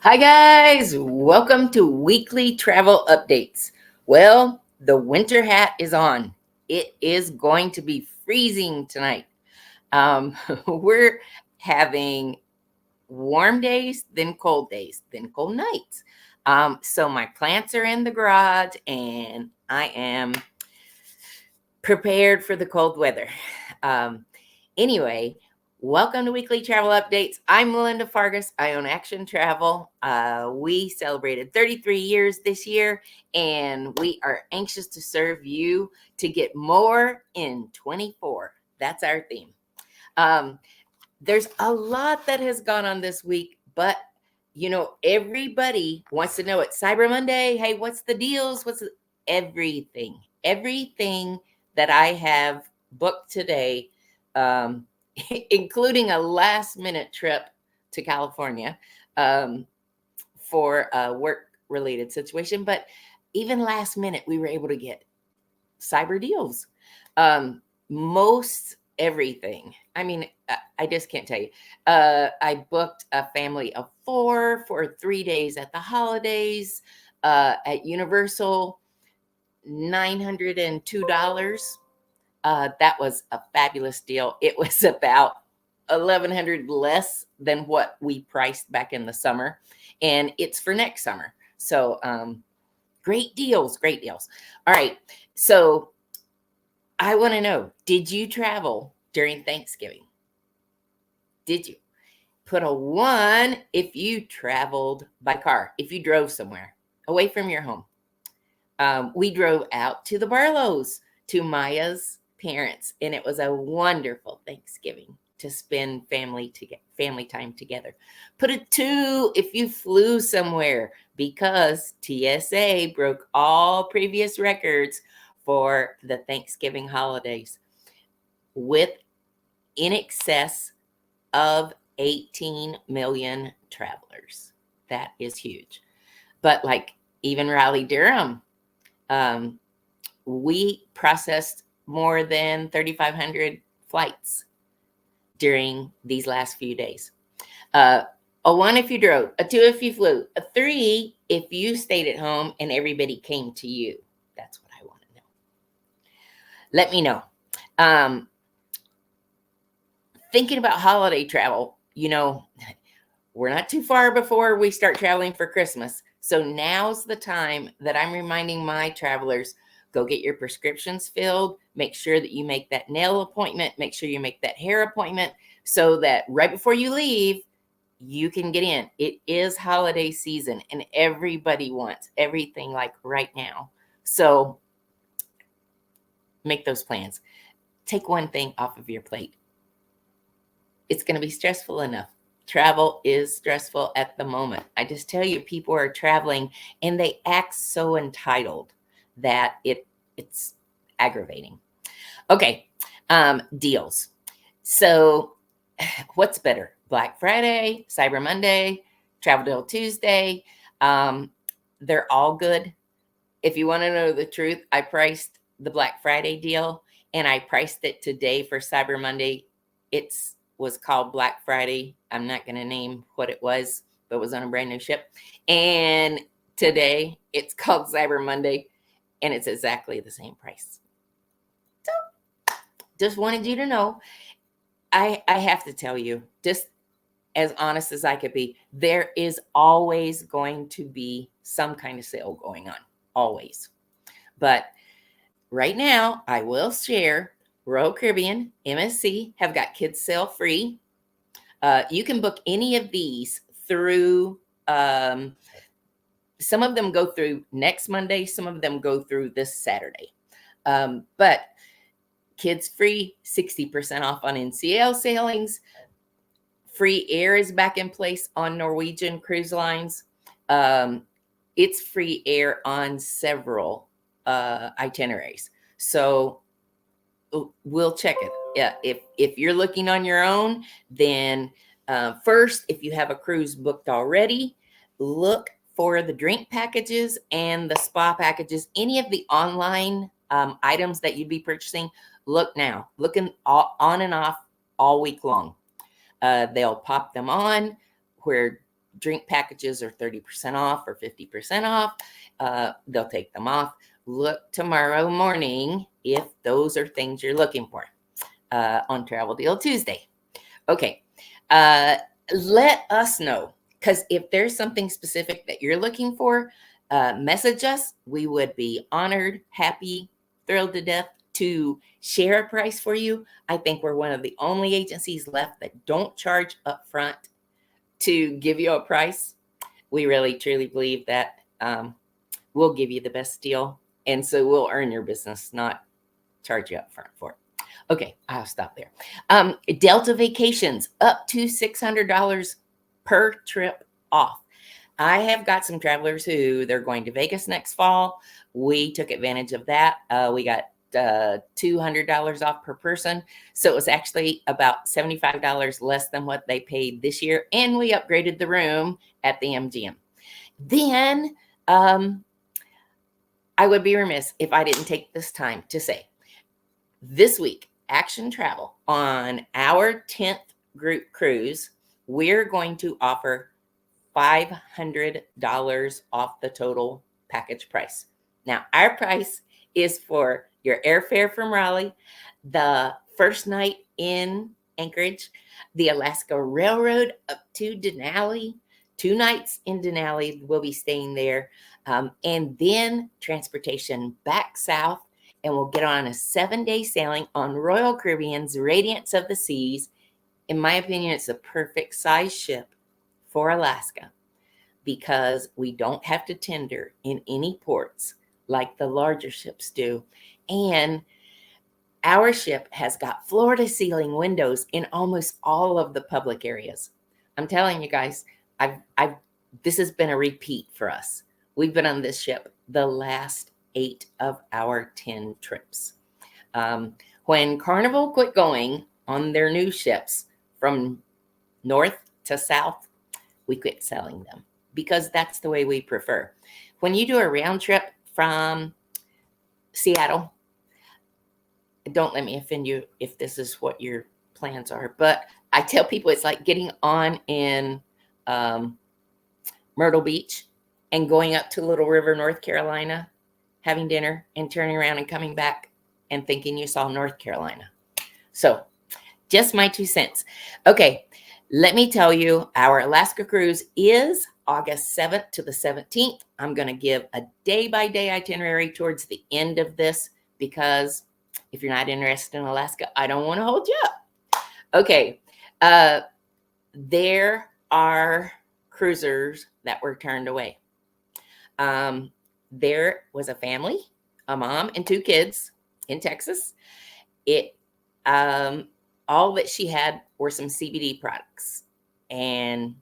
Hi, guys. Welcome to weekly travel updates. Well, the winter hat is on. It is going to be freezing tonight. We're having warm days, then cold days, then cold nights. So my plants are in the garage and I am prepared for the cold weather. Um, anyway, welcome to Weekly Travel Updates. I'm Melinda Fargas. I own Action Travel. We celebrated 33 years this year, and we are anxious to serve you to get more in 24. That's our theme. Um, there's a lot that has gone on this week, but everybody wants to know it. Cyber Monday. Hey, what's the deals? Everything that I have booked today, um, including a last minute trip to California um, for a work related situation. But even last minute, we were able to get cyber deals. Most everything. I mean, I just can't tell you. I booked a family of four for 3 days at the holidays at Universal, $902. That was a fabulous deal. It was about 1,100 less than what we priced back in the summer, and it's for next summer. So great deals, great deals. All right, so I want to know, did you travel during Thanksgiving? Did you? Put a 1 if you traveled by car, if you drove somewhere away from your home. We drove out to the Barlows, to Maya's parents, and it was a wonderful Thanksgiving to spend family time together. Put a 2 if you flew somewhere, because TSA broke all previous records for the Thanksgiving holidays with in excess of 18 million travelers. That is huge. But like even Raleigh-Durham, we processed more than 3,500 flights during these last few days. A 1 if you drove, a 2 if you flew, a 3 if you stayed at home and everybody came to you. That's what I want to know. Let me know. Thinking about holiday travel, we're not too far before we start traveling for Christmas. So now's the time that I'm reminding my travelers, go get your prescriptions filled. Make sure that you make that nail appointment. Make sure you make that hair appointment so that right before you leave, you can get in. It is holiday season and everybody wants everything like right now. So make those plans. Take one thing off of your plate. It's going to be stressful enough. Travel is stressful at the moment. I just tell you, people are traveling and they act so entitled that it's aggravating. Okay, deals. So what's better? Black Friday, Cyber Monday, Travel Deal Tuesday. They're all good. If you want to know the truth, I priced the Black Friday deal and I priced it today for Cyber Monday. Was called Black Friday. I'm not going to name what it was, but it was on a brand new ship. And today it's called Cyber Monday and it's exactly the same price. So just wanted you to know, I have to tell you, just as honest as I could be, there is always going to be some kind of sale going on, always. But right now, I will share Royal Caribbean, MSC have got kids sale free. You can book any of these through, some of them go through next Monday, some of them go through this Saturday. But kids free, 60% off on NCL sailings. Free air is back in place on Norwegian cruise lines. It's free air on several itineraries. So we'll check it. Yeah, if you're looking on your own, then first, if you have a cruise booked already, look for the drink packages and the spa packages. Any of the online items that you'd be purchasing, look now. Looking on and off all week long. They'll pop them on where drink packages are 30% off or 50% off. They'll take them off. Look tomorrow morning if those are things you're looking for on Travel Deal Tuesday. Okay. Let us know, because if there's something specific that you're looking for, message us. We would be honored, happy, thrilled to death to share a price for you. I think we're one of the only agencies left that don't charge upfront to give you a price. We really truly believe that we'll give you the best deal, and so we'll earn your business, not charge you upfront for it. Okay, I'll stop there. Delta Vacations, up to $600 per trip off. I have got some travelers who they're going to Vegas next fall. We took advantage of that. We got $200 off per person. So it was actually about $75 less than what they paid this year. And we upgraded the room at the MGM. Then I would be remiss if I didn't take this time to say, this week, Action Travel, on our 10th group cruise, we're going to offer $500 off the total package price. Now, our price is for your airfare from Raleigh, the first night in Anchorage, the Alaska Railroad up to Denali, 2 nights in Denali, we'll be staying there, and then transportation back south, and we'll get on a 7-day sailing on Royal Caribbean's Radiance of the Seas. In my opinion, it's a perfect size ship for Alaska because we don't have to tender in any ports like the larger ships do. And our ship has got floor-to-ceiling windows in almost all of the public areas. I'm telling you guys, this has been a repeat for us. We've been on this ship the last 8 of our 10 trips. When Carnival quit going on their new ships from north to south, we quit selling them because that's the way we prefer. When you do a round trip from Seattle, don't let me offend you if this is what your plans are, but I tell people it's like getting on in Myrtle Beach and going up to Little River, North Carolina, having dinner and turning around and coming back and thinking you saw North Carolina. So just my 2 cents. Okay, let me tell you, our Alaska cruise is August 7th to the 17th. I'm going to give a day-by-day itinerary towards the end of this because if you're not interested in Alaska, I don't want to hold you up. Okay, there are cruisers that were turned away. There was a family, a mom and 2 kids in Texas. All that she had were some CBD products, and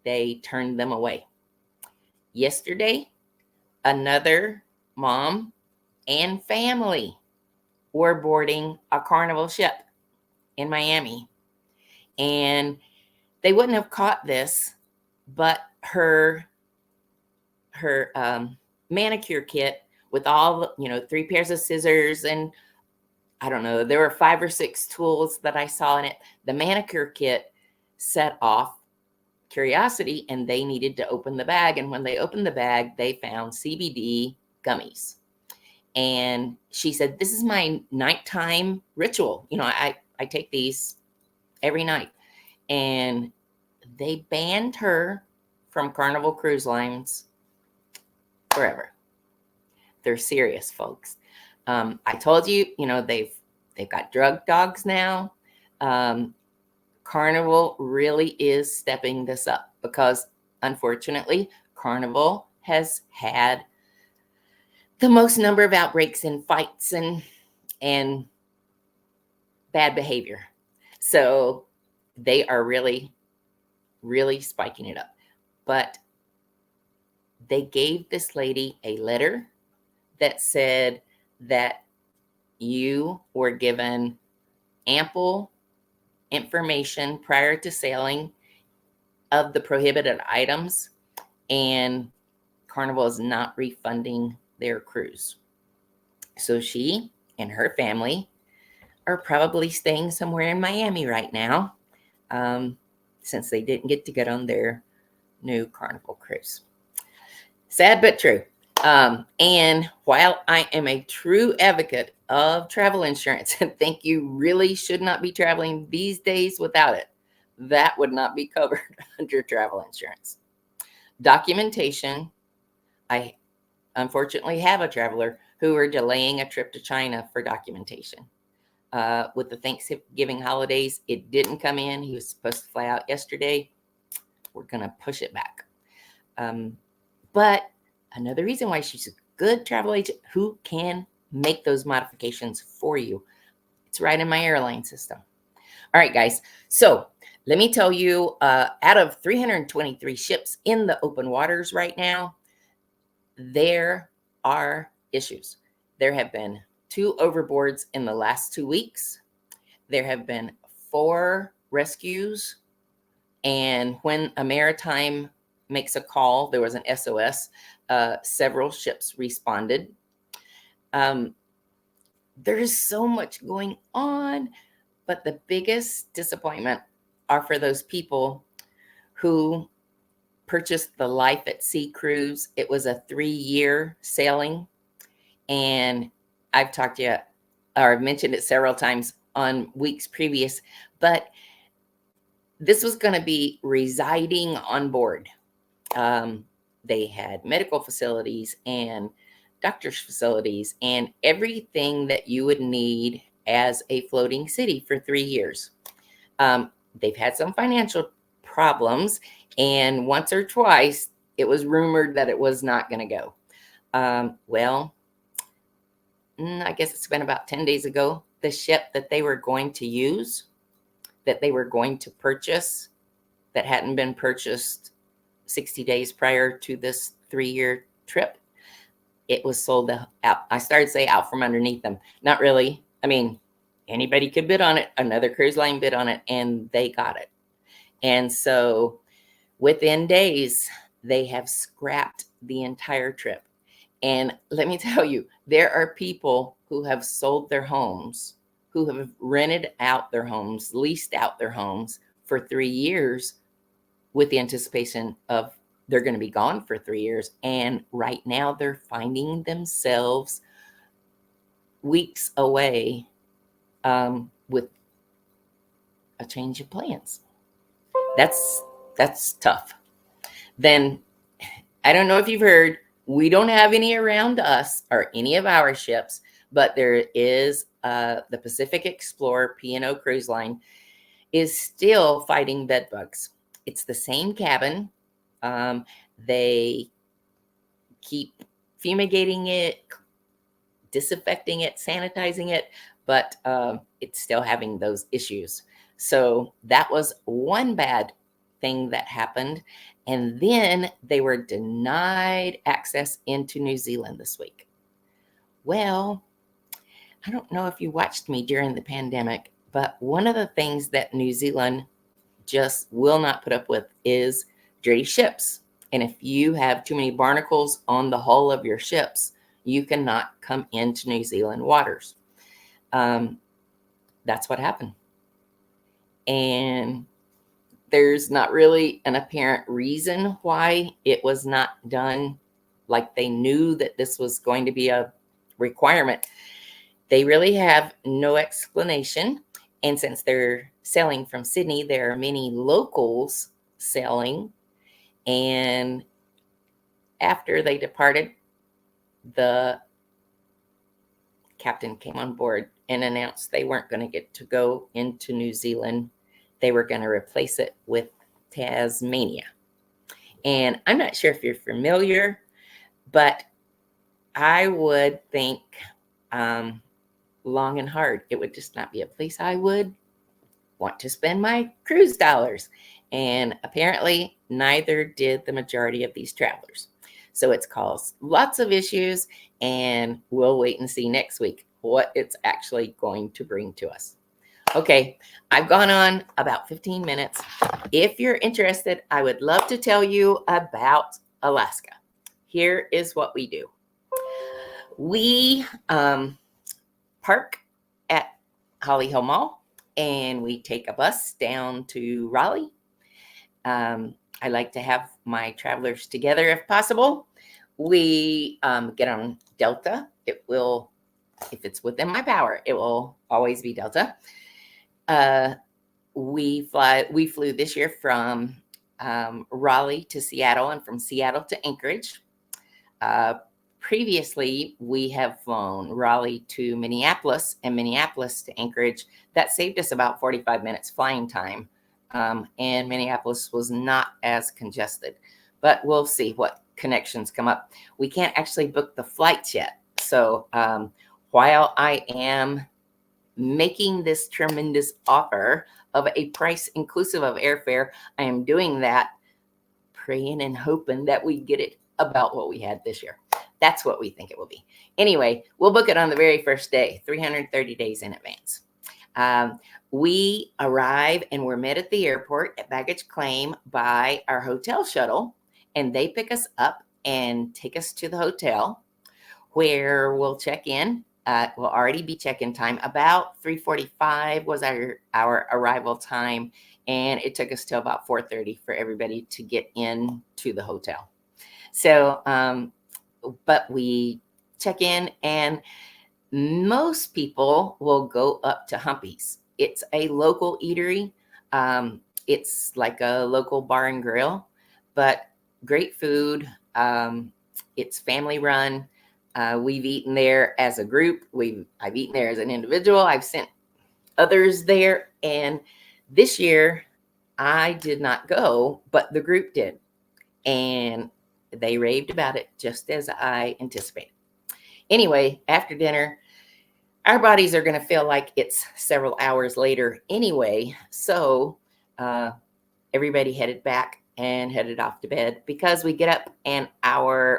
they turned them away. Yesterday, another mom and family were boarding a Carnival ship in Miami, and they wouldn't have caught this, but her manicure kit with all, 3 pairs of scissors, and I don't know, there were 5 or 6 tools that I saw in it. The manicure kit set off curiosity, and they needed to open the bag. And when they opened the bag, they found CBD gummies. And she said, "This is my nighttime ritual. I take these every night." And they banned her from Carnival Cruise Lines forever. They're serious, folks. I told you, they've got drug dogs now. Carnival really is stepping this up because, unfortunately, Carnival has had the most number of outbreaks and fights and bad behavior. So they are really, really spiking it up. But they gave this lady a letter that said that you were given ample information prior to sailing of the prohibited items, and Carnival is not refunding their cruise. So she and her family are probably staying somewhere in Miami right now, since they didn't get to get on their new Carnival cruise. Sad but true. And while I am a true advocate of travel insurance and think you really should not be traveling these days without it, that would not be covered under travel insurance. Documentation. I unfortunately have a traveler who are delaying a trip to China for documentation. With the Thanksgiving holidays, it didn't come in. He was supposed to fly out yesterday. We're going to push it back. But another reason why she's a good travel agent who can make those modifications for you. It's right in my airline system. All right, guys. So let me tell you, out of 323 ships in the open waters right now, there are issues. There have been 2 overboards in the last 2 weeks. There have been 4 rescues. And when a maritime makes a call, there was an SOS, several ships responded. There is so much going on, but the biggest disappointment are for those people who purchased the Life at Sea cruise. It was a 3-year sailing, and I've talked to you, or I've mentioned it several times on weeks previous, but this was going to be residing on board. They had medical facilities and doctor's facilities and everything that you would need as a floating city for 3 years. They've had some financial problems, and once or twice it was rumored that it was not going to go. I guess it's been about 10 days ago, the ship that they were going to use, that they were going to purchase, that hadn't been purchased 60 days prior to this 3-year trip, it was sold out. I started to say out from underneath them. Not really. I mean, anybody could bid on it. Another cruise line bid on it, and they got it. And so within days, they have scrapped the entire trip. And let me tell you, there are people who have sold their homes, who have rented out their homes, leased out their homes for 3 years with the anticipation of they're going to be gone for 3 years. And right now they're finding themselves weeks away with a change of plans. That's tough. Then I don't know if you've heard, we don't have any around us or any of our ships, but there is the Pacific Explorer P&O Cruise Line is still fighting bed bugs. It's the same cabin. They keep fumigating it, disinfecting it, sanitizing it, but it's still having those issues. So that was one bad thing that happened. And then they were denied access into New Zealand this week. Well, I don't know if you watched me during the pandemic, but one of the things that New Zealand just will not put up with is dirty ships. And if you have too many barnacles on the hull of your ships, you cannot come into New Zealand waters. That's what happened. And there's not really an apparent reason why it was not done. Like they knew that this was going to be a requirement. They really have no explanation. And since they're sailing from Sydney, there are many locals sailing. And after they departed, the captain came on board and announced they weren't going to get to go into New Zealand. They were going to replace it with Tasmania. And I'm not sure if you're familiar, but I would think long and hard. It would just not be a place I would want to spend my cruise dollars. And apparently neither did the majority of these travelers. So it's caused lots of issues, and we'll wait and see next week what it's actually going to bring to us. Okay, I've gone on about 15 minutes. If you're interested, I would love to tell you about Alaska. Here is what we do. We park at Holly Hill Mall, and we take a bus down to Raleigh. I like to have my travelers together if possible. We get on Delta. It will, if it's within my power, it will always be Delta. Uh, we flew this year from Raleigh to Seattle and from Seattle to Anchorage. Uh, Previously, we have flown Raleigh to Minneapolis and Minneapolis to Anchorage. That saved us about 45 minutes flying time. And Minneapolis was not as congested, but we'll see what connections come up. We can't actually book the flights yet. So while I am making this tremendous offer of a price inclusive of airfare, I am doing that praying and hoping that we get it about what we had this year. That's what we think it will be. Anyway, we'll book it on the very first day, 330 days in advance. We arrive and we're met at the airport at baggage claim by our hotel shuttle, and they pick us up and take us to the hotel where we'll check in. Will already be check-in time. About 3:45 was our arrival time, and it took us till about 4:30 for everybody to get into the hotel. So, but we check in, and most people will go up to Humpy's. It's a local eatery. It's like a local bar and grill, but great food. It's family run. We've eaten there as a group. I've eaten there as an individual. I've sent others there. And this year I did not go, but the group did. And they raved about it just as I anticipated. Anyway, after dinner, our bodies are going to feel like it's several hours later anyway. So everybody headed back and headed off to bed because we get up and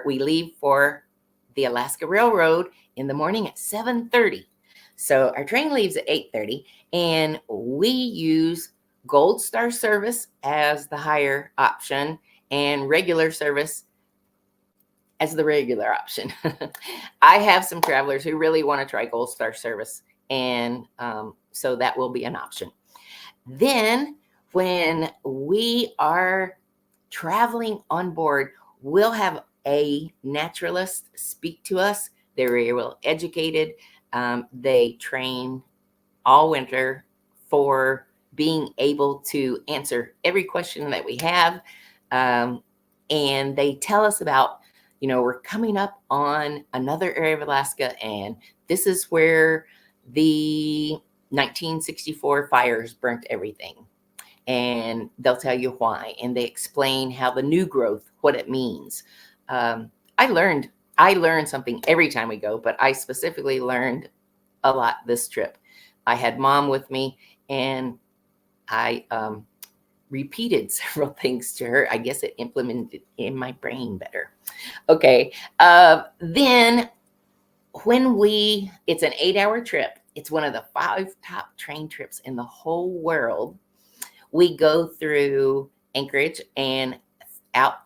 we leave for the Alaska Railroad in the morning at 7:30. So our train leaves at 8:30, and we use Gold Star service as the higher option and regular service as the regular option. I have some travelers who really want to try Gold Star service, and so that will be an option. Then when we are traveling on board, we'll have a naturalist speak to us. They're very well educated. They train all winter for being able to answer every question that we have. And they tell us about, we're coming up on another area of Alaska, and this is where the 1964 fires burnt everything. And they'll tell you why, and they explain how the new growth, what it means. I learned something every time we go, but I specifically learned a lot this trip. I had Mom with me, and I repeated several things to her. I guess it implemented in my brain better. Okay. Then it's an 8-hour trip. It's one of the 5 top train trips in the whole world. We go through Anchorage and out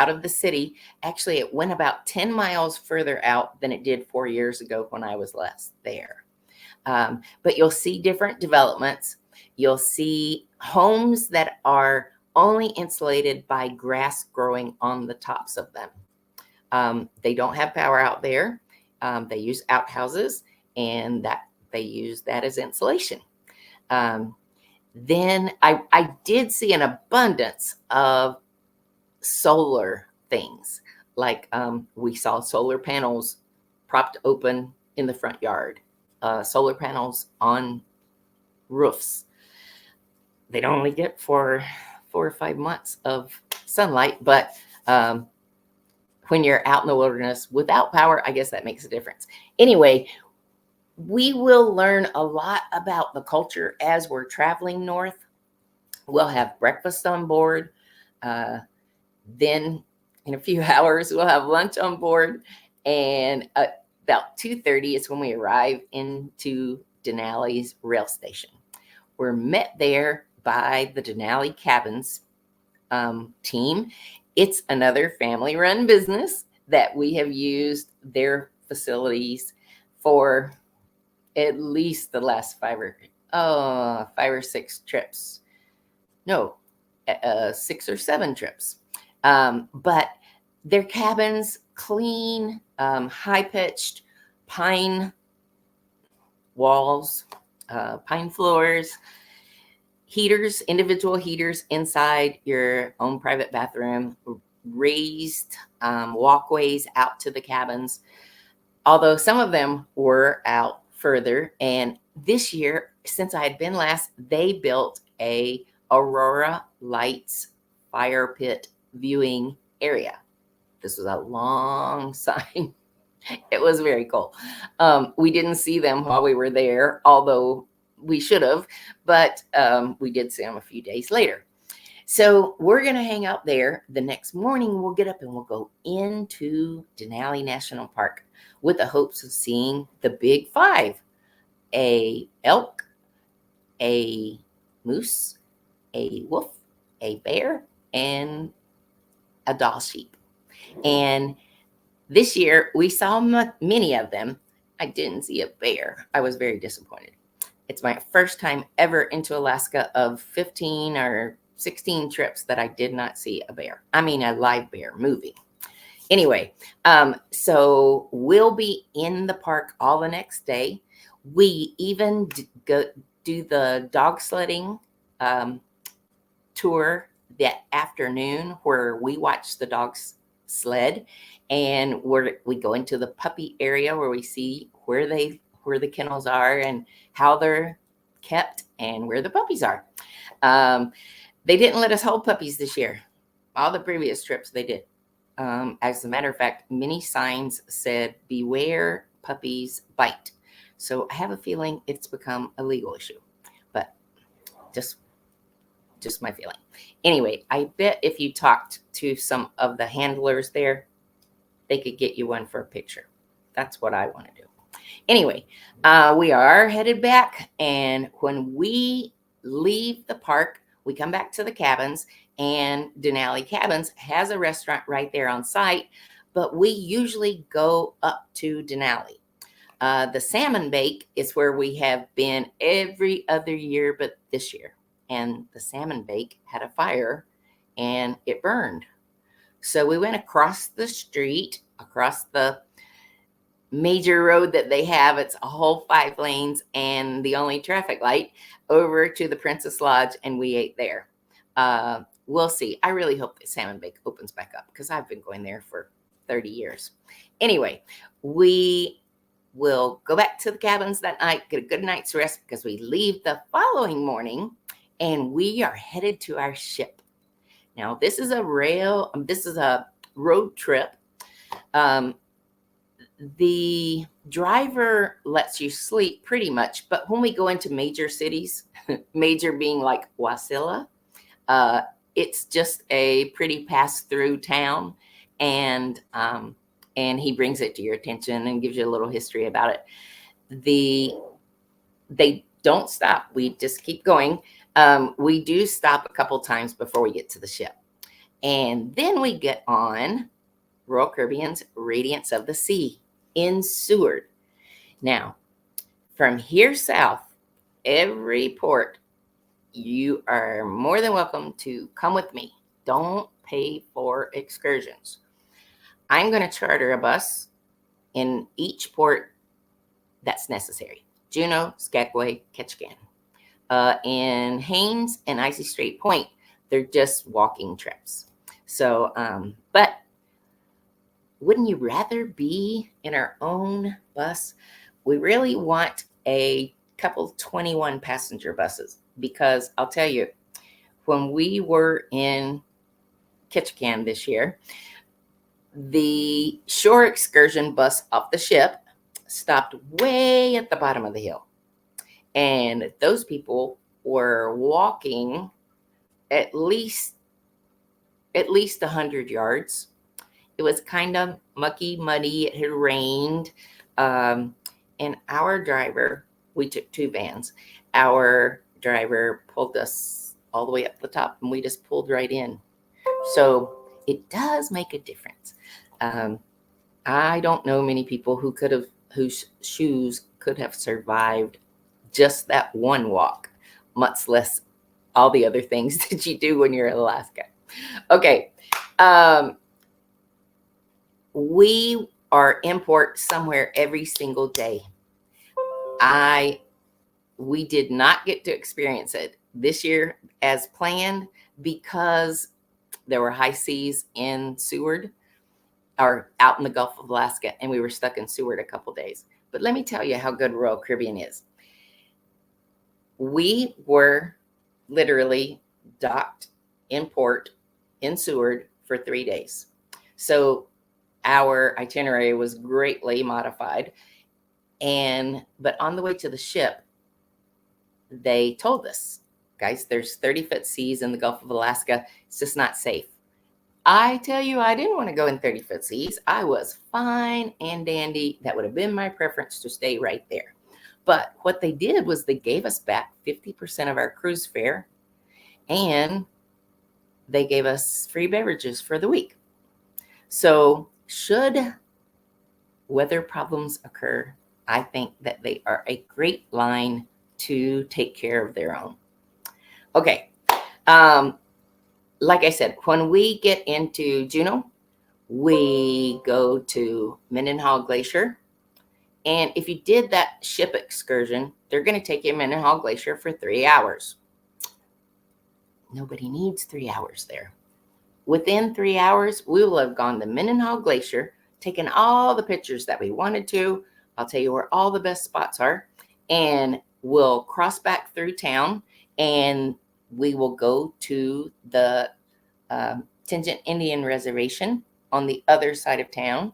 of the city. Actually, it went about 10 miles further out than it did 4 years ago when I was last there. But you'll see different developments. You'll see homes that are only insulated by grass growing on the tops of them. They don't have power out there. They use outhouses, and that they use that as insulation. Then I did see an abundance of solar things. Like we saw solar panels propped open in the front yard, solar panels on roofs. They'd only get for 4 or 5 months of sunlight, but when you're out in the wilderness without power, I guess that makes a difference. Anyway, we will learn a lot about the culture as we're traveling north. We'll have breakfast on board. Then in a few hours, we'll have lunch on board. And about 2:30 is when we arrive into Denali's rail station. We're met there by the Denali Cabins team. It's another family-run business that we have used their facilities for at least the last 5 or 6 trips. No, 6 or 7 trips. But their cabins, clean, high-pitched pine walls, pine floors, heaters, individual heaters inside your own private bathroom, raised walkways out to the cabins, although some of them were out further. And this year, since I had been last, they built a Aurora Lights fire pit viewing area. This was a long sign. It was very cool. We didn't see them while we were there, although we should have, but we did see them a few days later. So we're going to hang out there. The next morning, we'll get up and we'll go into Denali National Park with the hopes of seeing the big 5: a elk, a moose, a wolf, a bear, and a Dall sheep. And this year, we saw many of them. I didn't see a bear. I was very disappointed. It's my first time ever into Alaska of 15 or 16 trips that I did not see a bear. I mean, a live bear moving. Anyway, so we'll be in the park all the next day. We even go do the dog sledding tour that afternoon where we watch the dogs sled, and we go into the puppy area where we see where the kennels are and how they're kept and where the puppies are. They didn't let us hold puppies this year. All the previous trips they did. As a matter of fact, many signs said, "Beware, puppies bite." So I have a feeling it's become a legal issue, but just my feeling. Anyway, I bet if you talked to some of the handlers there, they could get you one for a picture. That's what I want to do. Anyway, we are headed back, and when we leave the park, we come back to the cabins, and Denali Cabins has a restaurant right there on site, but we usually go up to Denali. The Salmon Bake is where we have been every other year but this year. And the Salmon Bake had a fire and it burned. So we went across the street, across the major road that they have. It's a whole 5 lanes and the only traffic light, over to the Princess Lodge, and we ate there. We'll see. I really hope that Salmon Bake opens back up because I've been going there for 30 years. Anyway, we will go back to the cabins that night, get a good night's rest because we leave the following morning and we are headed to our ship. Now, this is a road trip. The driver lets you sleep pretty much, but when we go into major cities, major being like Wasilla, it's just a pretty pass-through town, and he brings it to your attention and gives you a little history about it. They don't stop. We just keep going. We do stop a couple times before we get to the ship. And then we get on Royal Caribbean's Radiance of the Sea in Seward. Now, from here south, every port, you are more than welcome to come with me. Don't pay for excursions. I'm going to charter a bus in each port that's necessary. Juneau, Skagway, Ketchikan. In Haines and Icy Strait Point, they're just walking trips. So, but wouldn't you rather be in our own bus? We really want a couple 21 passenger buses, because I'll tell you, when we were in Ketchikan this year, the shore excursion bus off the ship stopped way at the bottom of the hill. And those people were walking at least 100 yards. It was kind of mucky, muddy. It had rained. And our driver, we took 2 vans. Our driver pulled us all the way up the top, and we just pulled right in. So it does make a difference. I don't know many people whose shoes could have survived just that one walk, much less all the other things that you do when you're in Alaska. Okay. Um, we are import somewhere every single day. We did not get to experience it this year as planned because there were high seas in Seward or out in the Gulf of Alaska, and we were stuck in Seward a couple days. But let me tell you how good Royal Caribbean is. We were literally docked in port in Seward for 3 days. So our itinerary was greatly modified. But on the way to the ship, they told us, guys, there's 30-foot seas in the Gulf of Alaska. It's just not safe. I tell you, I didn't want to go in 30-foot seas. I was fine and dandy. That would have been my preference to stay right there. But what they did was they gave us back 50% of our cruise fare, and they gave us free beverages for the week. So should weather problems occur, I think that they are a great line to take care of their own. Okay. Like I said, when we get into Juneau, we go to Mendenhall Glacier. And if you did that ship excursion, they're going to take you to Mendenhall Glacier for 3 hours. Nobody needs 3 hours there. Within 3 hours, we will have gone to Mendenhall Glacier, taken all the pictures that we wanted to. I'll tell you where all the best spots are. And we'll cross back through town, and we will go to the Tingent Indian Reservation on the other side of town.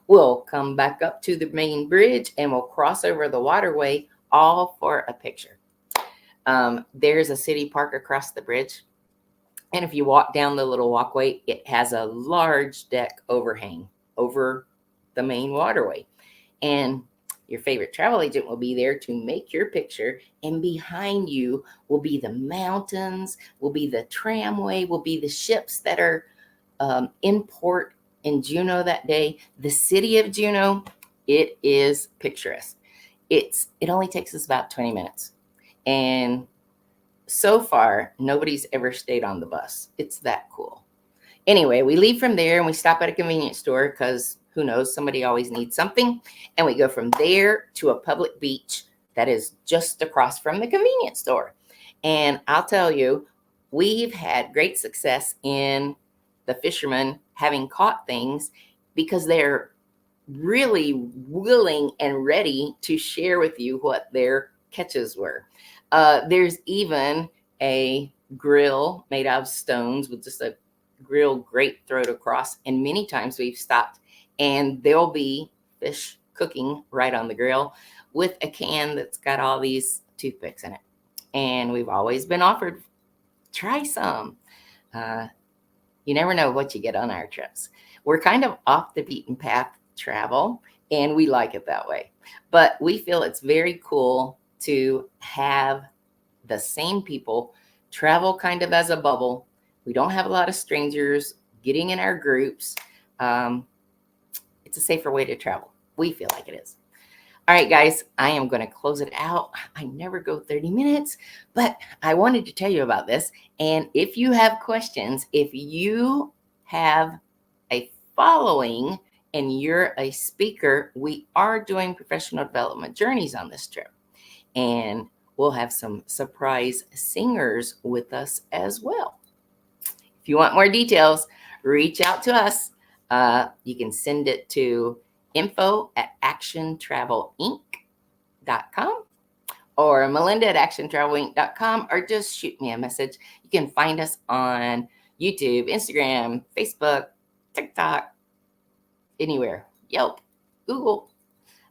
We'll come back up to the main bridge, and we'll cross over the waterway, all for a picture. There's a city park across the bridge. And if you walk down the little walkway, it has a large deck overhang over the main waterway. And your favorite travel agent will be there to make your picture. And behind you will be the mountains, will be the tramway, will be the ships that are in port in Juneau that day. The city of Juneau, it is picturesque. It only takes us about 20 minutes. And so far, nobody's ever stayed on the bus. It's that cool. Anyway, we leave from there and we stop at a convenience store because who knows, somebody always needs something. And we go from there to a public beach that is just across from the convenience store. And I'll tell you, we've had great success in the fishermen having caught things because they're really willing and ready to share with you what their catches were. There's even a grill made out of stones with just a grill grate thrown across. And many times we've stopped and there'll be fish cooking right on the grill with a can that's got all these toothpicks in it. And we've always been offered, try some. You never know what you get on our trips. We're kind of off the beaten path travel, and we like it that way. But we feel it's very cool to have the same people travel kind of as a bubble. We don't have a lot of strangers getting in our groups. It's a safer way to travel. We feel like it is. All right, guys, I am going to close it out. I never go 30 minutes, but I wanted to tell you about this. And if you have questions, if you have a following and you're a speaker, we are doing professional development journeys on this trip. And we'll have some surprise singers with us as well. If you want more details, reach out to us. You can send it to info@actiontravelinc.com or melinda@actiontravelinc.com, or just shoot me a message. You can find us on YouTube, Instagram, Facebook, TikTok, anywhere, Yelp, Google.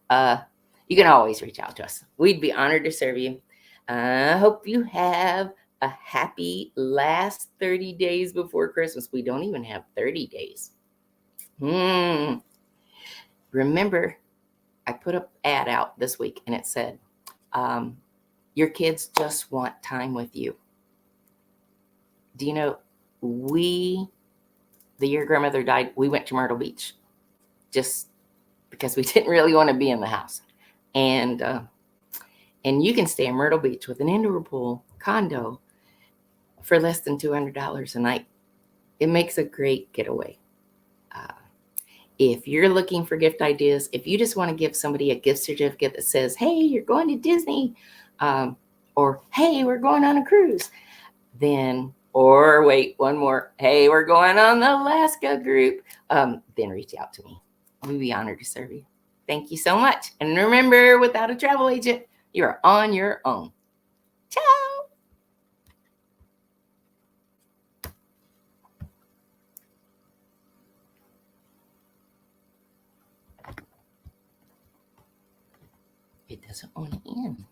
You can always reach out to us. We'd be honored to serve you. I hope you have a happy last 30 days before Christmas. We don't even have 30 days. Remember, I put an ad out this week and it said, your kids just want time with you. Do you know, the year grandmother died, we went to Myrtle Beach just because we didn't really want to be in the house. And you can stay in Myrtle Beach with an indoor pool, condo, for less than $200 a night. It makes a great getaway. If you're looking for gift ideas, if you just want to give somebody a gift certificate that says, hey, you're going to Disney, or hey, we're going on a cruise, then, or wait, one more, hey, we're going on the Alaska group, then reach out to me. We'd be honored to serve you. Thank you so much. And remember, without a travel agent, you're on your own. Ciao. It doesn't want to end.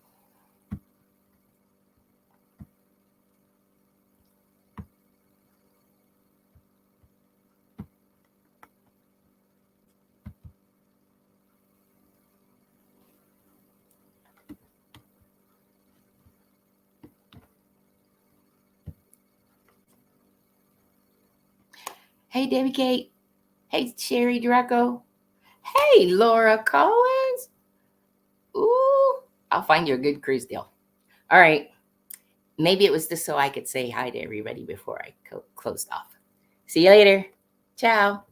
Hey, Debbie Kate. Hey, Sherry Draco. Hey, Laura Collins. Ooh, I'll find you a good cruise deal. All right. Maybe it was just so I could say hi to everybody before I closed off. See you later. Ciao.